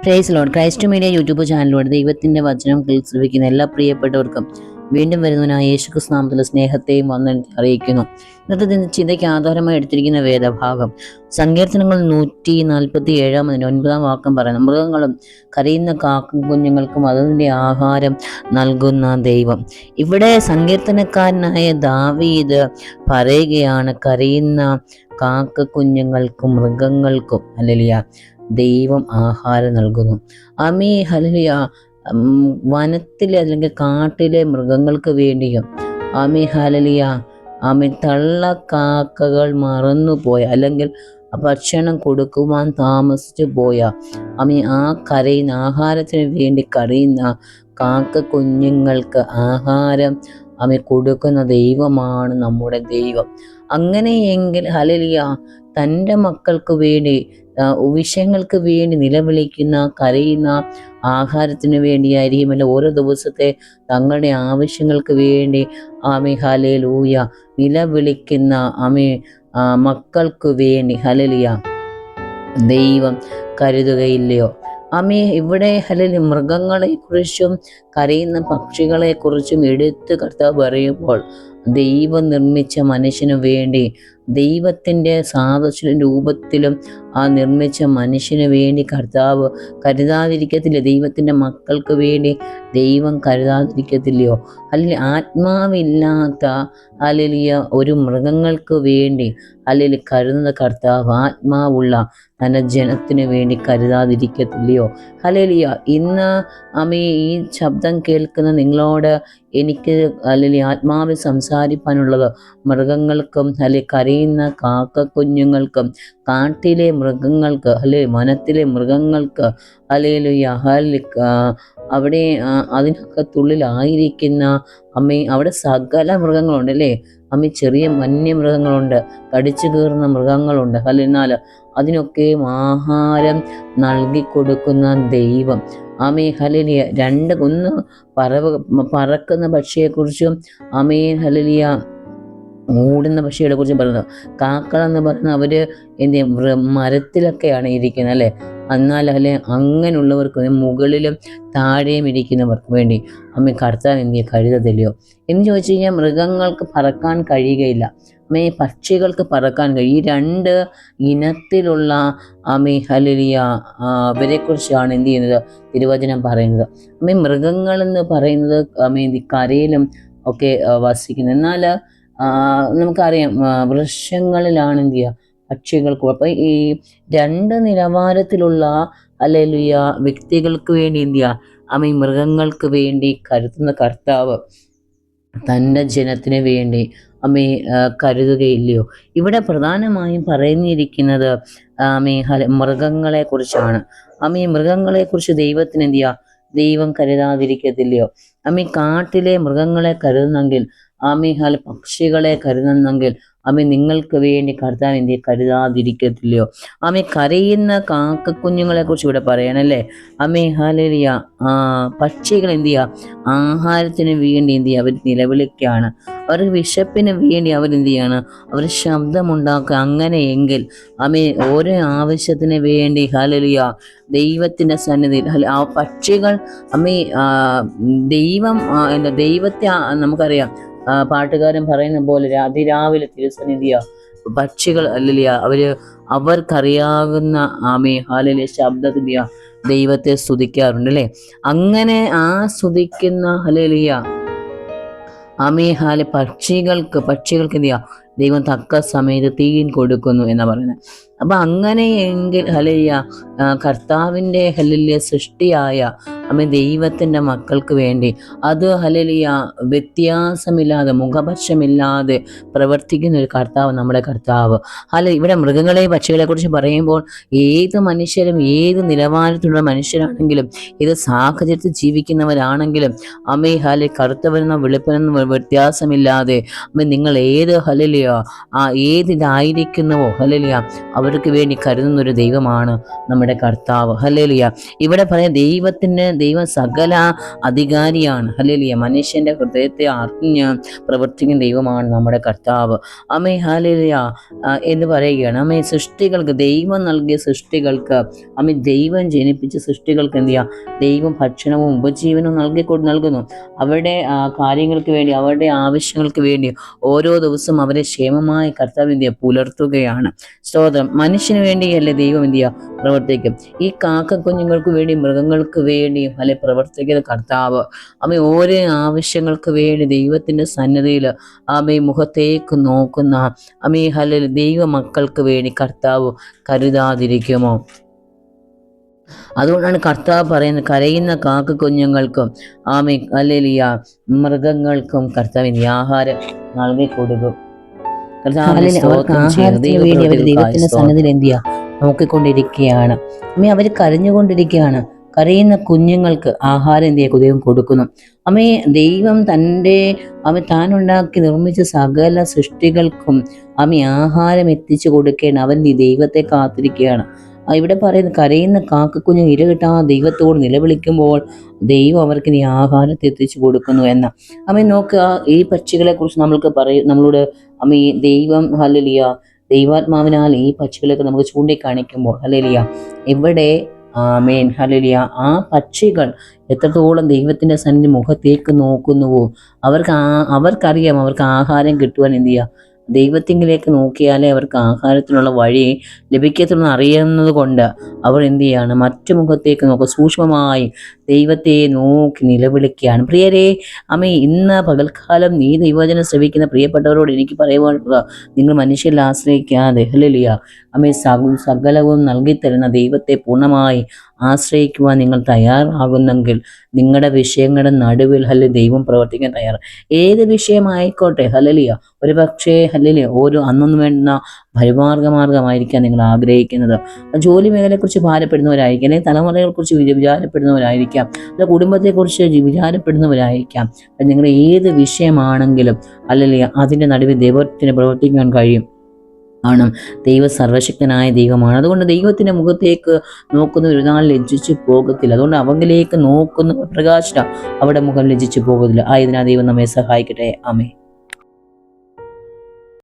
Price Lord. Christ media YouTube ചാനലിലൂടെ ദൈവത്തിന്റെ വചനം ശ്രവിക്കുന്ന എല്ലാ പ്രിയപ്പെട്ടവർക്കും വീണ്ടും വരുന്നവനായ യേശുക്രിസ്തു നാമത്തിലെ സ്നേഹത്തെയും വന്ദനം അറിയിക്കുന്നു. ഇന്നത്തെ ചിന്തയ്ക്ക് ആധാരമായി എടുത്തിരിക്കുന്ന വേദഭാഗം സങ്കീർത്തനങ്ങൾ 147 വാക്യം പറയുന്നു, മൃഗങ്ങളും കരയുന്ന കാക്ക കുഞ്ഞുങ്ങൾക്കും അതിൻ്റെ ആഹാരം നൽകുന്ന ദൈവം. ഇവിടെ സങ്കീർത്തനക്കാരനായ ദാവീദ് പറയുകയാണ്, കരയുന്ന കാക്ക കുഞ്ഞുങ്ങൾക്കും മൃഗങ്ങൾക്കും ഹല്ലേലൂയ ദൈവം ആഹാരം നൽകുന്നു. ഹല്ലേലൂയ വനത്തിലെ അല്ലെങ്കിൽ കാട്ടിലെ മൃഗങ്ങൾക്ക് വേണ്ടിയും ഹല്ലേലൂയ തള്ളക്കാക്കകൾ മറന്നുപോയ അല്ലെങ്കിൽ ഭക്ഷണം കൊടുക്കുവാൻ താമസിച്ചു പോയ ആ കരയുന്ന ആഹാരത്തിന് വേണ്ടി കരയുന്ന കാക്ക കുഞ്ഞുങ്ങൾക്ക് ആഹാരം കൊടുക്കുന്ന ദൈവമാണ് നമ്മുടെ ദൈവം. അങ്ങനെയെങ്കിൽ ഹല്ലേലൂയ തൻ്റെ മക്കൾക്ക് വേണ്ടി വിഷയങ്ങൾക്ക് വേണ്ടി നിലവിളിക്കുന്ന കരയുന്ന ആഹാരത്തിന് വേണ്ടിയായിരിക്കുമല്ല ഓരോ ദിവസത്തെ തങ്ങളുടെ ആവശ്യങ്ങൾക്ക് വേണ്ടി ഹല്ലേലൂയ നിലവിളിക്കുന്ന മക്കൾക്ക് വേണ്ടി ഹല്ലേലൂയ ദൈവം കരുതുകയില്ലയോ? ഇവിടെ ഹല്ലേലൂയ മൃഗങ്ങളെ കുറിച്ചും കരയുന്ന പക്ഷികളെ കുറിച്ചും എടുത്ത് കർത്താവ് പറയുമ്പോൾ ദൈവം നിർമ്മിച്ച മനുഷ്യന് വേണ്ടി ദൈവത്തിൻ്റെ സാദൃശ്യ രൂപത്തിലും നിർമ്മിച്ച മനുഷ്യന് വേണ്ടി കർത്താവ് കരുതാതിരിക്കത്തില്ല. ദൈവത്തിൻ്റെ മക്കൾക്ക് വേണ്ടി ദൈവം കരുതാതിരിക്കത്തില്ലയോ? അല്ലെങ്കിൽ ആത്മാവില്ലാത്ത ഹല്ലേലൂയ ഒരു മൃഗങ്ങൾക്ക് വേണ്ടി അല്ലെങ്കിൽ കരുതുന്ന കർത്താവ് ആത്മാവുള്ള തൻ്റെ ജനത്തിന് വേണ്ടി കരുതാതിരിക്കത്തില്ലയോ? ഹല്ലേലൂയ ഇന്ന് ഈ ശബ്ദം കേൾക്കുന്ന നിങ്ങളോട് എനിക്ക് അല്ലെങ്കിൽ ആത്മാവിൽ സംസാരിപ്പാനുള്ളത് മൃഗങ്ങൾക്കും അല്ലെങ്കിൽ കരയുന്ന കാക്ക കുഞ്ഞുങ്ങൾക്കും കാട്ടിലെ മൃഗങ്ങൾക്ക് വനത്തിലെ മൃഗങ്ങൾക്ക് അവിടെ അതിനകത്തുള്ളിലായിരിക്കുന്ന അവിടെ സകല മൃഗങ്ങളുണ്ട് അല്ലേ. ചെറിയ വന്യമൃഗങ്ങളുണ്ട്, കടിച്ചു കീറുന്ന മൃഗങ്ങളുണ്ട്. എന്നാൽ അതിനൊക്കെ ആഹാരം നൽകിക്കൊടുക്കുന്ന ദൈവം ഹല്ലേലൂയ ഒന്ന് പറക്കുന്ന പക്ഷിയെക്കുറിച്ചും ഹല്ലേലൂയ ഓടുന്ന പക്ഷികളെ കുറിച്ചും പറയുന്നത്. കാക്കളെന്ന് പറയുന്നത് അവര് മരത്തിലൊക്കെയാണ് ഇരിക്കുന്നത് അല്ലേ. എന്നാൽ അങ്ങനെയുള്ളവർക്ക് മുകളിലും താഴെയും ഇരിക്കുന്നവർക്ക് വേണ്ടി കർത്താവ് കരുതത്തില്ലയോ എന്ന് ചോദിച്ചു കഴിഞ്ഞാൽ മൃഗങ്ങൾക്ക് പറക്കാൻ കഴിയുകയില്ല, പക്ഷികൾക്ക് പറക്കാൻ കഴിയും. ഈ രണ്ട് ഇനത്തിലുള്ള ഹല്ലേലൂയ അവരെ കുറിച്ചാണ് ചെയ്യുന്നത് തിരുവചനം പറയുന്നത്. മൃഗങ്ങളെന്ന് പറയുന്നത് കരയിലും ഒക്കെ വസിക്കുന്നത്. എന്നാൽ നമുക്കറിയാം വൃക്ഷങ്ങളിലാണ് പക്ഷികൾക്ക്. അപ്പം ഈ രണ്ട് നിലവാരത്തിലുള്ള ഹല്ലേലൂയ വ്യക്തികൾക്ക് വേണ്ടി മൃഗങ്ങൾക്ക് വേണ്ടി കരുതുന്ന കർത്താവ് തൻ്റെ ജനത്തിന് വേണ്ടി കരുതുകയില്ലയോ? ഇവിടെ പ്രധാനമായും പറഞ്ഞിരിക്കുന്നത് മൃഗങ്ങളെ കുറിച്ചാണ്. മൃഗങ്ങളെ കുറിച്ച് ദൈവത്തിന് ദൈവം കരുതാതിരിക്കത്തില്ലയോ? കാട്ടിലെ മൃഗങ്ങളെ കരുതുന്നെങ്കിൽ പക്ഷികളെ കരുതുന്നെങ്കിൽ നിങ്ങൾക്ക് വേണ്ടി കർത്താവ് കരുതാതിരിക്കത്തില്ലയോ? കരയുന്ന കാക്ക കുഞ്ഞുങ്ങളെ കുറിച്ച് ഇവിടെ പറയണല്ലേ. ഹല്ലേലൂയ പക്ഷികൾ ആഹാരത്തിന് വേണ്ടി അവർ നിലവിളിക്കുകയാണ്. അവർക്ക് വിശപ്പിന് വേണ്ടി അവർ ശബ്ദമുണ്ടാക്കുക. അങ്ങനെയെങ്കിൽ ഓരോ ആവശ്യത്തിന് വേണ്ടി ഹല്ലേലൂയ ദൈവത്തിൻ്റെ സന്നിധിയിൽ ആ പക്ഷികൾ ദൈവത്തെ നമുക്കറിയാം. പാട്ടുകാരൻ പറയുന്ന പോലെ അതിരാവിലെ തിരുസന്നിധിയ പക്ഷികൾ ഹല്ലേലൂയ അവർക്കറിയാവുന്ന ഹല്ലേലൂയ ശബ്ദത്തിൻ്റെ ദൈവത്തെ സ്തുതിക്കാറുണ്ട് അല്ലേ. അങ്ങനെ സ്തുതിക്കുന്ന ഹല്ലേലൂയ പക്ഷികൾക്ക് ദൈവം തക്ക സമയത്ത് തീൻ കൊടുക്കുന്നു എന്നാ പറയുന്നത്. അപ്പം അങ്ങനെയെങ്കിൽ ഹല്ലേലൂയ കർത്താവിൻ്റെ ഹല്ലേലൂയ സൃഷ്ടിയായ ദൈവത്തിൻ്റെ മക്കൾക്ക് വേണ്ടി അത് ഹല്ലേലൂയ വ്യത്യാസമില്ലാതെ മുഖപക്ഷമില്ലാതെ പ്രവർത്തിക്കുന്ന ഒരു കർത്താവ് നമ്മുടെ കർത്താവ്. ഇവിടെ മൃഗങ്ങളെ പക്ഷികളെ കുറിച്ച് പറയുമ്പോൾ ഏത് മനുഷ്യരും ഏത് നിലവാരത്തിലുള്ള മനുഷ്യരാണെങ്കിലും ഏത് സാഹചര്യത്തിൽ ജീവിക്കുന്നവരാണെങ്കിലും കറുത്തവരെന്നോ വെളുപ്പനെന്നോ വ്യത്യാസമില്ലാതെ നിങ്ങൾ ഏത് ഹല്ലേലൂയ ഹല്ലേലൂയ ഏതിലായിരിക്കുന്നുവോ ഹല്ലേലൂയ അവർക്ക് വേണ്ടി കരുതുന്നൊരു ദൈവമാണ് നമ്മുടെ കർത്താവ്. ഹല്ലേലൂയ ഇവിടെ പറയാം ദൈവം സകല അധികാരിയാണ്. ഹല്ലേലൂയ മനുഷ്യന്റെ ഹൃദയത്തെ അറിഞ്ഞ് പ്രവർത്തിക്കുന്ന ദൈവമാണ് നമ്മുടെ കർത്താവ്. ആമേൻ ഹല്ലേലൂയ എന്ന് പറയുകയാണ്. ആമേൻ സൃഷ്ടികൾക്ക് ദൈവം നൽകിയ സൃഷ്ടികൾക്ക് ആമേൻ ദൈവം ജനിപ്പിച്ച സൃഷ്ടികൾക്ക് എന്ത് ചെയ്യുക, ദൈവം ഭക്ഷണവും ഉപജീവനവും നൽകുന്നു. അവരുടെ കാര്യങ്ങൾക്ക് വേണ്ടി, അവരുടെ ആവശ്യങ്ങൾക്ക് വേണ്ടി ഓരോ ദിവസവും അവരെ ക്ഷേമമായി കർത്താവ് എന്ത് ചെയ്യുക, പുലർത്തുകയാണ്. സ്തോത്രം. മനുഷ്യന് വേണ്ടിയല്ലേ ദൈവം എന്ത് ചെയ്യുക, പ്രവർത്തിക്കും. ഈ കാക്ക കുഞ്ഞുങ്ങൾക്ക് വേണ്ടി, മൃഗങ്ങൾക്ക് വേണ്ടിയും അല്ലെ പ്രവർത്തിക്കുന്ന കർത്താവ് ആമേൻ ഓരോ ആവശ്യങ്ങൾക്ക് വേണ്ടി ദൈവത്തിന്റെ സന്നിധിയിൽ ആമേൻ മുഖത്തേക്ക് നോക്കുന്ന ആമേൻ ഹല്ലേലൂയ ദൈവ മക്കൾക്ക് വേണ്ടി കർത്താവ് കരുതാതിരിക്കുമോ? അതുകൊണ്ടാണ് കർത്താവ് പറയുന്നത്, കരയുന്ന കാക്ക കുഞ്ഞുങ്ങൾക്കും ആമേൻ ഹല്ലേലൂയ മൃഗങ്ങൾക്കും കർത്താവിന് ആഹാരം നൽകി കൊടുക്കും. ദൈവത്തിന്റെ സന്നിധിയിൽ എന്ത് ചെയ്യുക, നോക്കിക്കൊണ്ടിരിക്കുകയാണ്. അവർ കരഞ്ഞുകൊണ്ടിരിക്കുകയാണ്. കരയുന്ന കുഞ്ഞുങ്ങൾക്ക് ആഹാരം എന്ത് ചെയ്യുക, ദൈവം കൊടുക്കുന്നു. ദൈവം താനുണ്ടാക്കി നിർമ്മിച്ച സകല സൃഷ്ടികൾക്കും ആഹാരം എത്തിച്ചു കൊടുക്കുകയാണ്. അവൻ ദൈവത്തെ കാത്തിരിക്കുകയാണ്. ഇവിടെ പറയുന്നത്, കരയുന്ന കാക്കക്കുഞ്ഞ് ഇര കിട്ടാൻ ദൈവത്തോട് നിലവിളിക്കുമ്പോൾ ദൈവം അവർക്ക് ആഹാരത്തെ എത്തിച്ചു കൊടുക്കുന്നു എന്ന. നോക്കുക, ഈ പക്ഷികളെ കുറിച്ച് നമ്മളോട് ദൈവം ഹല്ലേലൂയ ദൈവാത്മാവിനാൽ ഈ പക്ഷികളൊക്കെ നമുക്ക് ചൂണ്ടിക്കാണിക്കുമ്പോൾ ഹല്ലേലൂയ ഇവിടെ ആമേൻ ഹല്ലേലൂയ ആ പക്ഷികൾ എത്രത്തോളം ദൈവത്തിന്റെ സന്നിധി മുഖത്തേക്ക് നോക്കുന്നുവോ അവർക്കറിയാം അവർക്ക് ആഹാരം കിട്ടുവാൻ എന്ത് ചെയ്യുക, ദൈവത്തിങ്കിലേക്ക് നോക്കിയാലേ അവർക്ക് ആഹാരത്തിനുള്ള വഴി ലഭിക്കത്തുള്ളൂ അറിയുന്നത് കൊണ്ട് അവർ എന്ത് ചെയ്യാണ്, മറ്റു മുഖത്തേക്ക് നോക്കുക, സൂക്ഷ്മമായി ദൈവത്തെ നോക്കി നിലവിളിക്കുകയാണ്. പ്രിയരെ ഇന്ന് പകൽക്കാലം ഈ ദൈവവചനം ശ്രവിക്കുന്ന പ്രിയപ്പെട്ടവരോട് എനിക്ക് പറയുവാനുള്ള, നിങ്ങൾ മനുഷ്യരിൽ ആശ്രയിക്കാതെ ഹല്ലേലൂയ സകലവും നൽകിത്തരുന്ന ദൈവത്തെ പൂർണ്ണമായി ആശ്രയിക്കുവാൻ നിങ്ങൾ തയ്യാറാകുന്നെങ്കിൽ നിങ്ങളുടെ വിഷയങ്ങളുടെ നടുവിൽ ദൈവം പ്രവർത്തിക്കാൻ തയ്യാറ്. ഏത് വിഷയമായിക്കോട്ടെ ഹല്ലേലൂയ, ഒരു പക്ഷേ ഹല്ലേലൂയ ഓരോ അന്നൊന്നും വേണ്ടുന്ന പരിമാർഗമായിരിക്കാം നിങ്ങൾ ആഗ്രഹിക്കുന്നത്. ജോലി മേഖലയെക്കുറിച്ച് ഭാരപ്പെടുന്നവരായിരിക്കാം, അല്ലെങ്കിൽ തലമുറകളെക്കുറിച്ച് വിചാരപ്പെടുന്നവരായിരിക്കാം, അല്ല കുടുംബത്തെക്കുറിച്ച് വിചാരപ്പെടുന്നവരായിരിക്കാം. നിങ്ങൾ ഏത് വിഷയമാണെങ്കിലും ഹല്ലേലൂയ അതിൻ്റെ നടുവിൽ ദൈവത്തിന് പ്രവർത്തിക്കാൻ കഴിയും. ദൈവം സർവശക്തനായ ദൈവമാണ്. അതുകൊണ്ട് ദൈവത്തിന്റെ മുഖത്തേക്ക് നോക്കുന്ന ഒരു നാൾ ലജ്ജിച്ചു പോകത്തില്ല. അതുകൊണ്ട് അവങ്കിലേക്ക് നോക്കുന്ന പ്രകാശ അവിടെ മുഖം ലജ്ജിച്ചു പോകത്തില്ല. ആയതിനാൽ ദൈവം നമ്മെ സഹായിക്കട്ടെ. ആമേൻ.